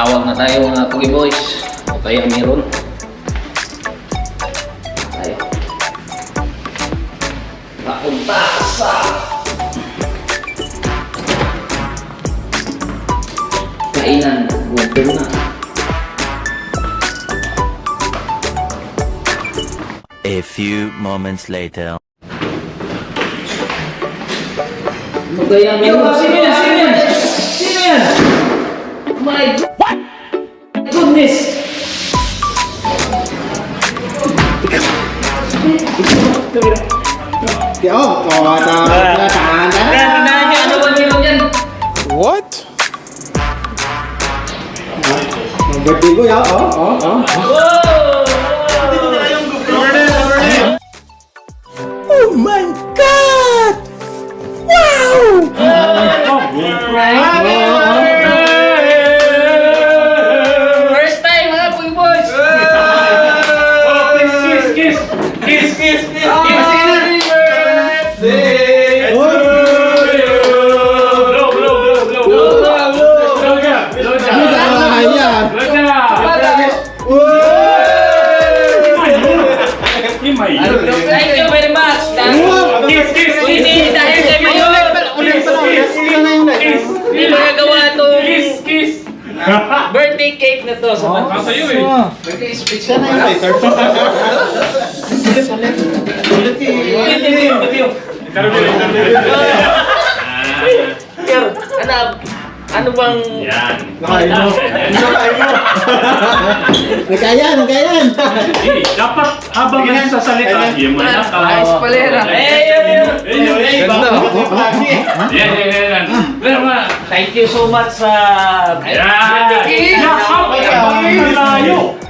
Tawag na tayo mga pogiboyz. O kaya meron. Tayo. Papunta sa kainan. Gutom na. A few moments later. Magaya meron. Sino yan? Sino yan? Sino yan? My goodness! What? Birthday ko, ya? Oh my God! Wow! First time mga pogiboyz! Kiss! Thank you very much! Hindi dahil kay Mayor! Hindi magagawa itong birthday cake na to sa mga. Sa'yo eh. Ano bang... Yan. Nagkayan! Dapat habang nagsasalita, yung mga Ayos palera. Yan. Thank you so much sa...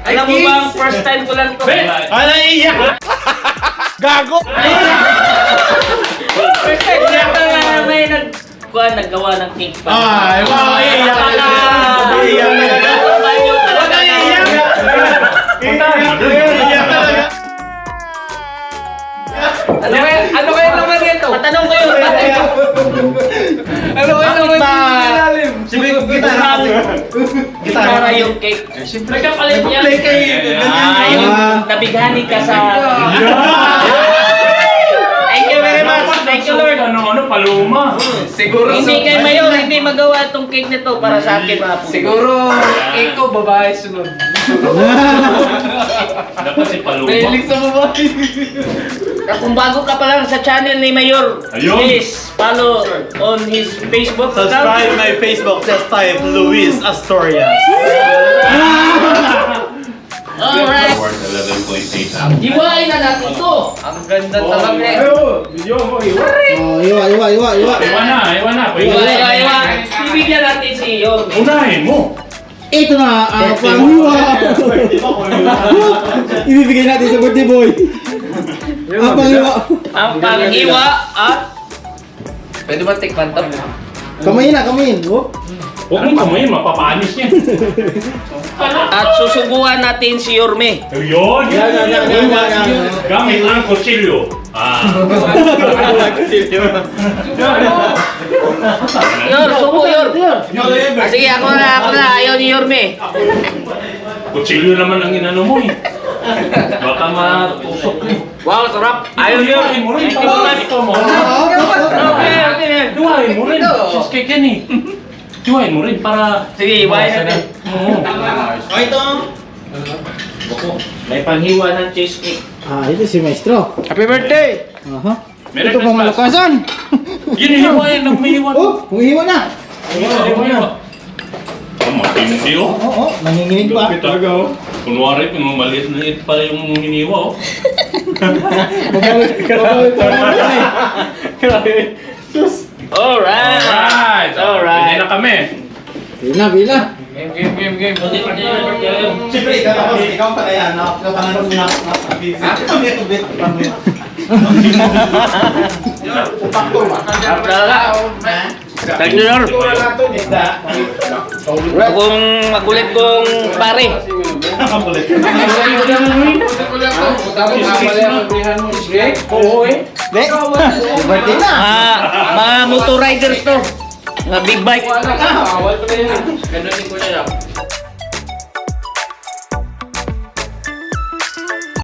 Alam mo bang first time ko lang to? Gago! First time ko lang may naggawa ng cake pa. Ano kaya naman ito? Patanong ko yun. Ano kaya naman ito? Sige, Gitara yung cake. Siyempre ka palit niya. Yung nabighani ka sa... Thank you very much. Thank you, Lord. Ano, paluma. Siguro hindi kay Mayor, hindi magawa itong cake nito para sa akin mga po. Siguro, cake ko, babae sunod. Dapat si paluma. Mahilig sa babae. Kung bago ka pa lang sa channel ni Mayor, Ayun. please follow on his Facebook account. Subscribe my Facebook, just type Luis Astorias. Alright. Worth 11.8. Hiwain na natin ito. Ang ganda talaga eh. Video mo, iwa. Iwa. Iwa na. Hiwa. Bibigyan natin si Yor. Unahin mo. Ito na ang panghiwa! Ibibigay natin sa birthday boy! Ang panghiwa! Ang panghiwa at... Pwede ba tikman to? Kamayin na, kamayin! Oh. Huwag mo kamoy, mapapanis yan. At susubuan natin si Yorme. Ayun! Gamit ang kutsilyo. Yor, subo Yor. Sige, ako na. Ayaw ni Yorme. Kutsilyo naman ang inano mo eh. Baka matusok mo. Wow, sarap. Ayaw Yor. Duwain mo rin. Ito mo. Okay. Duwain mo rin. Cheesecake yan eh. Duwain mo rin para... Sige, iwain natin. May panghiwa ng cheesecake. Ito si Maestro. Happy birthday! Aha. Meron Ito pang malakasan! Ginihiwa yan. Nagmihiwa. Oh, humihiwa na! Ginihiwa. Matindi oh. Oo, nanginginig pa. Talaga oh. Kunwari, kung maliit pa yung hiniwa oh. Babawi pa naman Alright. Pwede na kami. Bila. Game. Siyempre, ikaw pa na yan. Ikaw pa na busy. Thank you, Yor. Kung makulit kong pare. Oo eh. Birthday na! Mga motor riders to. Mga big bike. Awal pa na yun. Ganun din ko na lang.